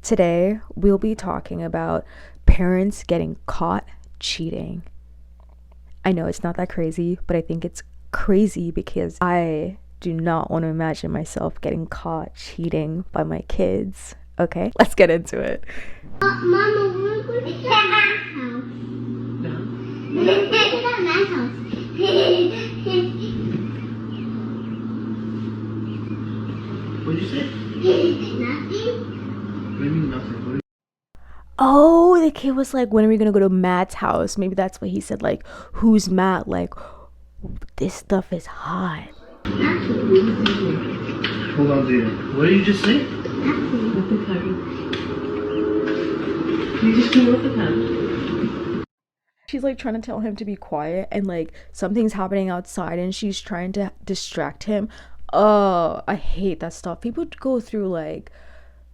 Today, we'll be talking about parents getting caught cheating. I know it's not that crazy, but I think it's crazy because I do not want to imagine myself getting caught cheating by my kids. Okay, let's get into it. Mama, we're going to that man's house. No. We're going to that man's house. What did you say? Nothing. What do you mean nothing? Oh, the kid was like, when are we gonna go to Matt's house? Maybe that's what he said, like, who's Matt? Like, this stuff is hot. Hold on, Zena. What did you just say? You just came with the pen. She's like trying to tell him to be quiet, and like something's happening outside and she's trying to distract him. Oh, I hate that stuff. People go through like,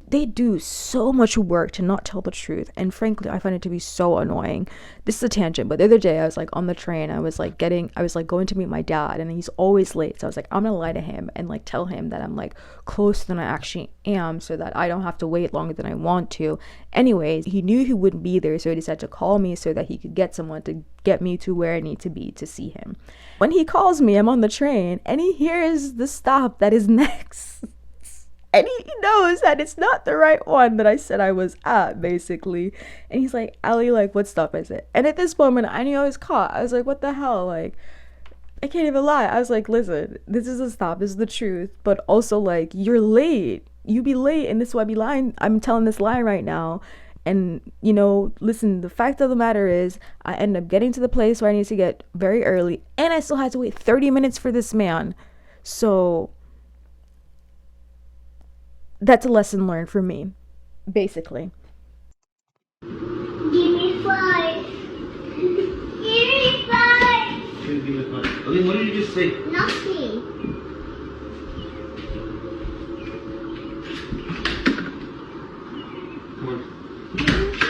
they do so much work to not tell the truth, and frankly I find it to be so annoying. This is a tangent, but the other day I was like on the train, I was like going to meet my dad, and he's always late, so I was like, I'm gonna lie to him and like tell him that I'm like closer than I actually am, so that I don't have to wait longer than I want to. Anyways, he knew he wouldn't be there, so he decided to call me so that he could get someone to get me to where I need to be to see him. When he calls me, I'm on the train and he hears the stop that is next. And he knows that it's not the right one that I said I was at, basically. And he's like, Allie, like, what stop is it? And at this moment, I knew I was caught. I was like, what the hell? Like, I can't even lie. I was like, listen, this is a stop. This is the truth. But also, like, you're late. You be late, and this is why I be lying. I'm telling this lie right now. And, you know, listen, the fact of the matter is, I end up getting to the place where I need to get very early. And I still had to wait 30 minutes for this man. So that's a lesson learned for me, basically. Give me 5. Give me 5. Give me 5. Okay, what did you just say? Nothing. Come on.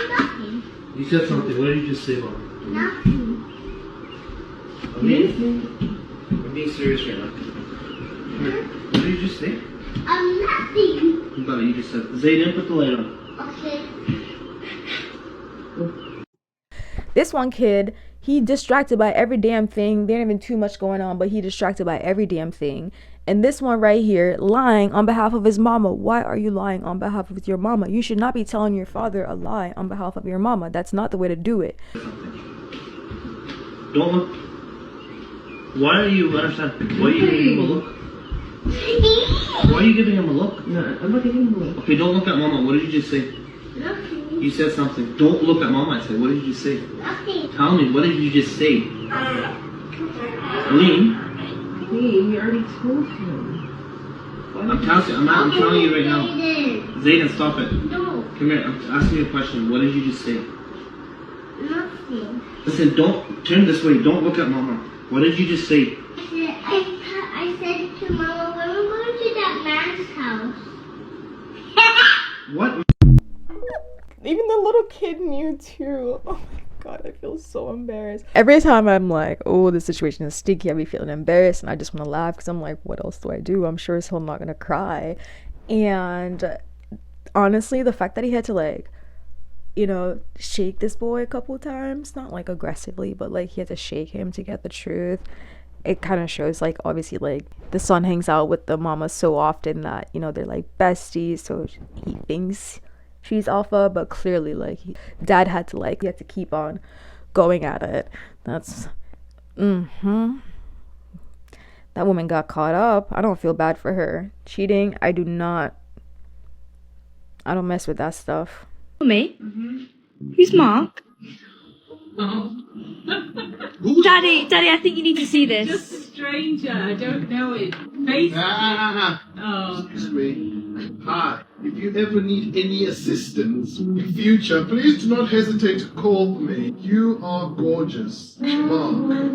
Nothing. You said something. What did you just say, Mom? Nothing. I'm being serious right now. Come here. What did you just say? Nothing. No, you just said. Zayden, put the light on. Okay. This one kid, he distracted by every damn thing. There ain't even too much going on, but he distracted by every damn thing. And this one right here, lying on behalf of his mama. Why are you lying on behalf of your mama? You should not be telling your father a lie on behalf of your mama. That's not the way to do it. Don't look. Why are you understand? Why are you giving him a look? Why are you giving him a look? No, I'm not giving him a look. Okay, don't look at Mama. What did you just say? Nothing. You said something. Don't look at Mama, I said. What did you just say? Nothing. Tell me, what did you just say? Lean. Hey, you already told him. I'm telling you right now. Zayden. Zayden, stop it. No. Come here, I'm asking you a question. What did you just say? Nothing. Listen, don't turn this way. Don't look at Mama. What did you just say? I said to Mama, when we're going to that man's house. What? Even the little kid knew too. Oh my god, I feel so embarrassed. Every time I'm like, oh, this situation is sticky, I be feeling embarrassed, and I just want to laugh because I'm like, what else do I do? I'm sure as hell not gonna cry. And honestly, the fact that he had to like, you know, shake this boy a couple times, not like aggressively, but like he had to shake him to get the truth. It kind of shows like, obviously, like the son hangs out with the mama so often that, you know, they're like besties, so he thinks she's alpha, but clearly like dad had to like, he had to keep on going at it. That's that woman got caught up. I don't feel bad for her. Cheating, I don't mess with that stuff. Me? Who's Mark? Daddy, I think you need to see this. Just a stranger. I don't know it. Face. Oh. Excuse me. Hi. If you ever need any assistance in future, please do not hesitate to call me. You are gorgeous, Mark.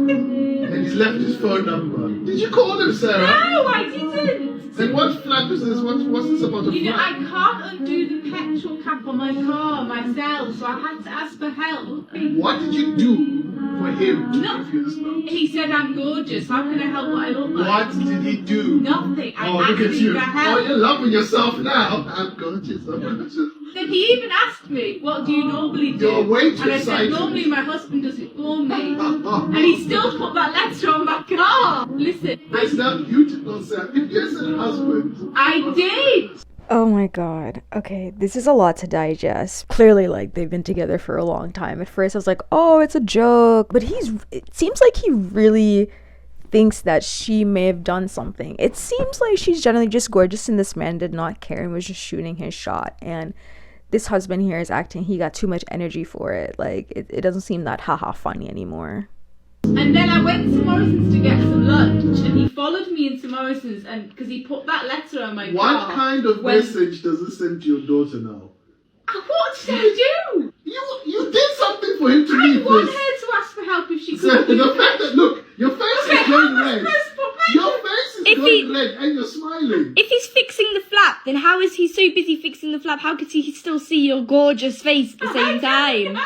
And he's left his phone number. Did you call him, Sarah? No, I didn't. Then what flat is this? What's this about a You know, flat? I can't undo the petrol cap on my car myself, so I had to ask for help. What did you do for him to No. give you this number? He said I'm gorgeous. How can I help what I look like? What did he do? Nothing. I Oh, asked look at him you. for Oh, help. you're loving yourself now. I'm gorgeous. I'm gorgeous. Then he even asked me, what do you normally do? You're way too and I said, excited. normally my husband does it for me. And he still put that letter on my car. Listen, Esther, you did not say, if you said husband. I did. Oh my god. Okay, this is a lot to digest. Clearly, like, they've been together for a long time. At first, I was like, oh, it's a joke. But it seems like he really thinks that she may have done something. It seems like she's generally just gorgeous and this man did not care and was just shooting his shot. And this husband here is acting, he got too much energy for it. Like, it doesn't seem that haha funny anymore. And then I went to Morrison's to get some lunch, and he followed me into Morrison's, and because he put that letter on my car. What kind of message does it send to your daughter now? What did I do? You did something for him to I leave want this. her to ask for help if she So could. the fact that, look, your face is going red. Your face is If going he- red and you're smiling. If he's fixing the flap, then how is he so busy fixing the flap? How could he still see your gorgeous face at the same time?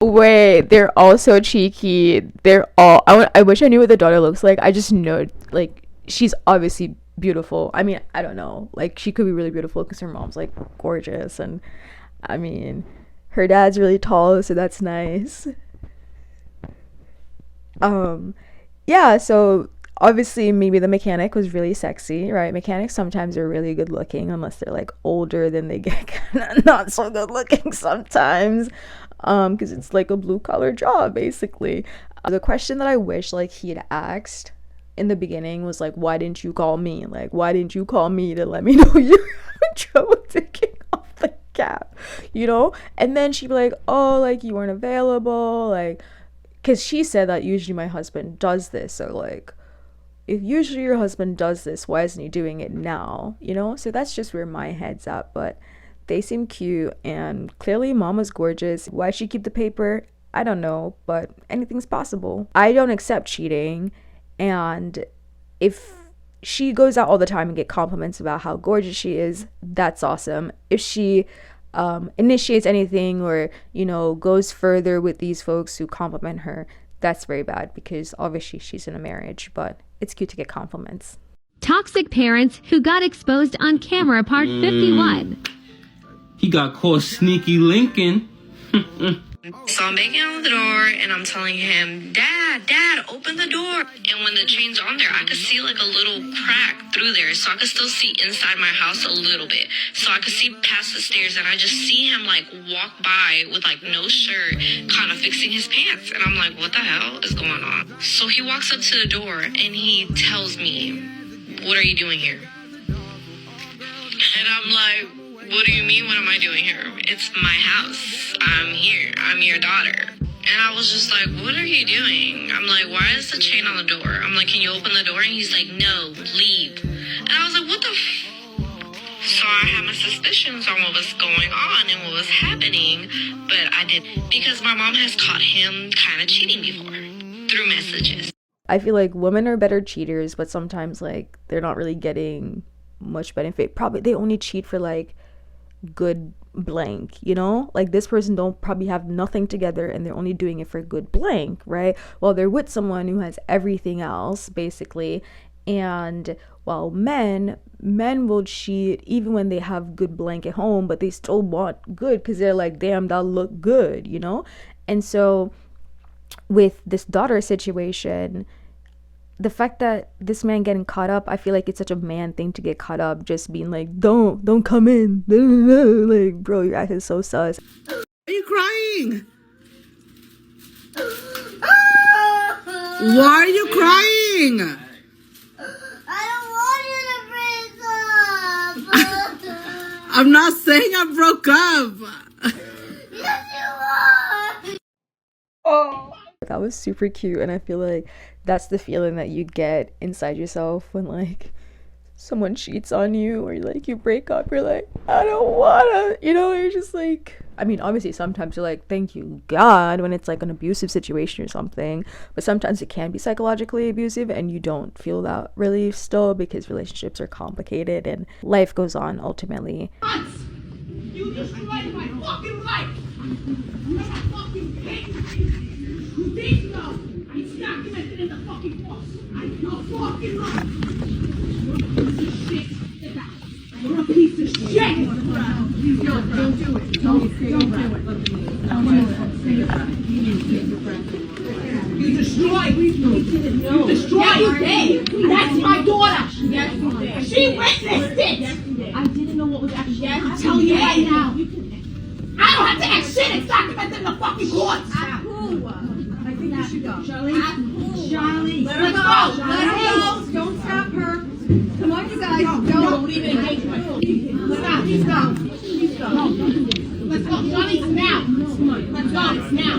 Wait, they're all so cheeky. They're all. I wish I knew what the daughter looks like. I just know, like, she's obviously beautiful. I mean, I don't know. Like, she could be really beautiful because her mom's, like, gorgeous. And, I mean, her dad's really tall, so that's nice. Yeah, so obviously maybe the mechanic was really sexy, right? Mechanics sometimes are really good looking unless they're, like, older, then they get kind of not so good looking sometimes. Because it's like a blue collar job basically. The question that I wish like he had asked in the beginning was like, why didn't you call me? Like, why didn't you call me to let me know you're having trouble taking off the cap, you know? And then she'd be like, oh, like, you weren't available, like, because she said that usually my husband does this. So like, if usually your husband does this, why isn't he doing it now, you know? So that's just where my head's at. But they seem cute, and clearly mama's gorgeous. Why she keep the paper, I don't know, but anything's possible. I don't accept cheating, and if she goes out all the time and get compliments about how gorgeous she is, that's awesome. If she initiates anything or, you know, goes further with these folks who compliment her, that's very bad because obviously she's in a marriage, but it's cute to get compliments. Toxic parents who got exposed on camera, part 51. He got caught sneaky linking. So I'm banging on the door and I'm telling him, Dad, open the door. And when the chain's on there, I could see like a little crack through there. So I could still see inside my house a little bit. So I could see past the stairs and I just see him like walk by with like no shirt, kind of fixing his pants. And I'm like, what the hell is going on? So he walks up to the door and he tells me, what are you doing here? And I'm like, what do you mean, what am I doing here? It's my house. I'm here. I'm your daughter. And I was just like, what are you doing? I'm like, why is the chain on the door? I'm like, can you open the door? And he's like, no, leave. And I was like, what the So I had my suspicions on what was going on and what was happening, but I didn't. Because my mom has caught him kind of cheating before through messages. I feel like women are better cheaters, but sometimes like they're not really getting much benefit. Probably they only cheat for like good blank, you know, like this person don't probably have nothing together and they're only doing it for good blank, right? Well, they're with someone who has everything else basically. And while men will cheat even when they have good blank at home, but they still want good because they're like, damn, that look good, you know. And so with this daughter situation, the fact that this man getting caught up, I feel like it's such a man thing to get caught up, just being like, don't come in. Like, bro, your act is so sus. Are you crying? Why are you crying? I don't want you to break up. I'm not saying I broke up. Yes, you are. Oh, that was super cute. And I feel like that's the feeling that you get inside yourself when like someone cheats on you or like you break up. You're like, I don't wanna, you know. You're just like, I mean, obviously sometimes you're like, thank you God, when it's like an abusive situation or something, but sometimes it can be psychologically abusive and you don't feel that relief still because relationships are complicated and life goes on ultimately. You destroyed my fucking life! You have a fucking hate! You think so? It's documented in the fucking books! I'm your fucking life! You're a piece of shit! You're a piece of of shit! Don't do it. Don't do it. You destroyed. You destroyed it. That's my daughter. She witnessed it. I didn't know what was actually. I'm telling you right now. I don't have to act shit. It's documented in the fucking courts. I think you should go. Charlie. Let her go. Let her go. Don't stop her. Come on, you guys. Don't even engage her. Stop. He's gone. He's gone. Let's go. Johnny, it's now. Let's go. It's now.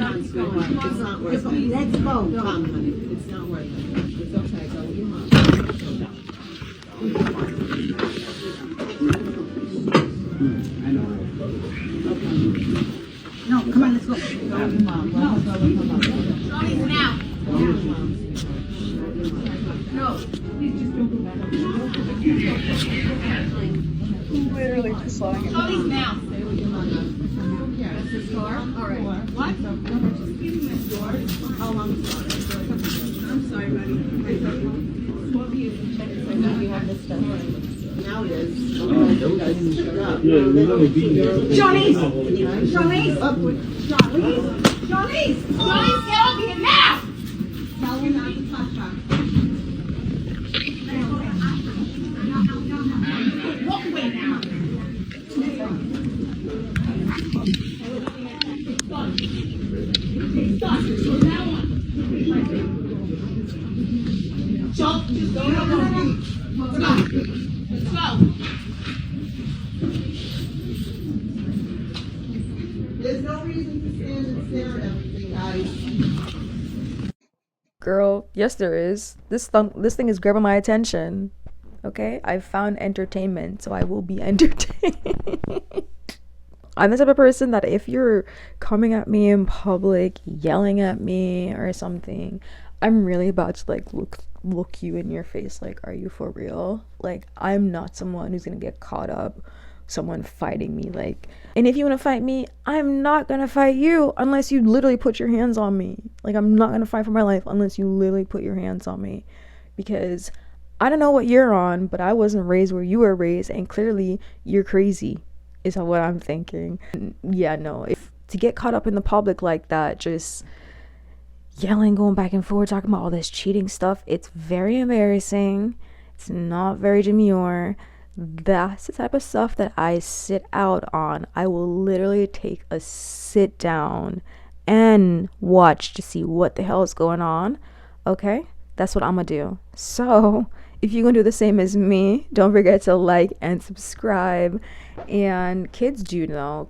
Let's go. Let's go. Let's go. Come, honey. It's not worth it. It's okay. Go with your mom. I know. No, come on, let's go. Go with your mom. Johnny's now. No, please just don't go back. Literally just saw it. Johnny's now. Stay with your mom. That's his car? All right. What? Just give him his door. Oh, I'm sorry. I'm sorry, buddy. What were you checking? I know you have this stuff. Now it is. Johnny's! Johnny's! Johnny's! Johnny's, get over here now! Tell him not to touch her. Walk away now. It's done. From now on. Joe, just go. Let's go. Let's go. There's no reason to stand and stare at everything, guys. Girl, yes there is. This thing is grabbing my attention. Okay? I've found entertainment, so I will be entertained. I'm the type of person that if you're coming at me in public, yelling at me or something, I'm really about to like look you in your face like, are you for real? Like, I'm not someone who's gonna get caught up someone fighting me. Like, and if you want to fight me, I'm not gonna fight you unless you literally put your hands on me. Like, I'm not gonna fight for my life unless you literally put your hands on me, because I don't know what you're on, but I wasn't raised where you were raised, and clearly you're crazy is what I'm thinking. Yeah, no, if to get caught up in the public like that, just yelling, going back and forth, talking about all this cheating stuff, it's very embarrassing. It's not very demure. That's the type of stuff that I sit out on. I will literally take a sit down and watch to see what the hell is going on. Okay, that's what I'm gonna do. So if you're gonna do the same as me, don't forget to like and subscribe. And kids do know,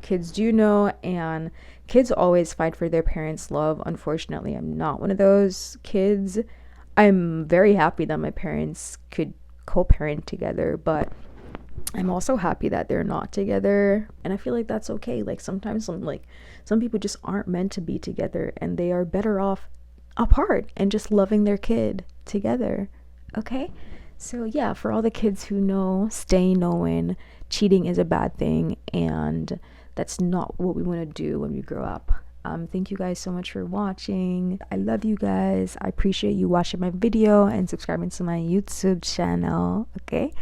and kids always fight for their parents' love. Unfortunately, I'm not one of those kids. I'm very happy that my parents could co-parent together, but I'm also happy that they're not together, and I feel like that's okay. Like, sometimes some people just aren't meant to be together, and they are better off apart and just loving their kid together. Okay, so yeah, for all the kids who know, stay knowing cheating is a bad thing, and that's not what we want to do when we grow up. Thank you guys so much for watching. I love you guys. I appreciate you watching my video and subscribing to my YouTube channel. Okay,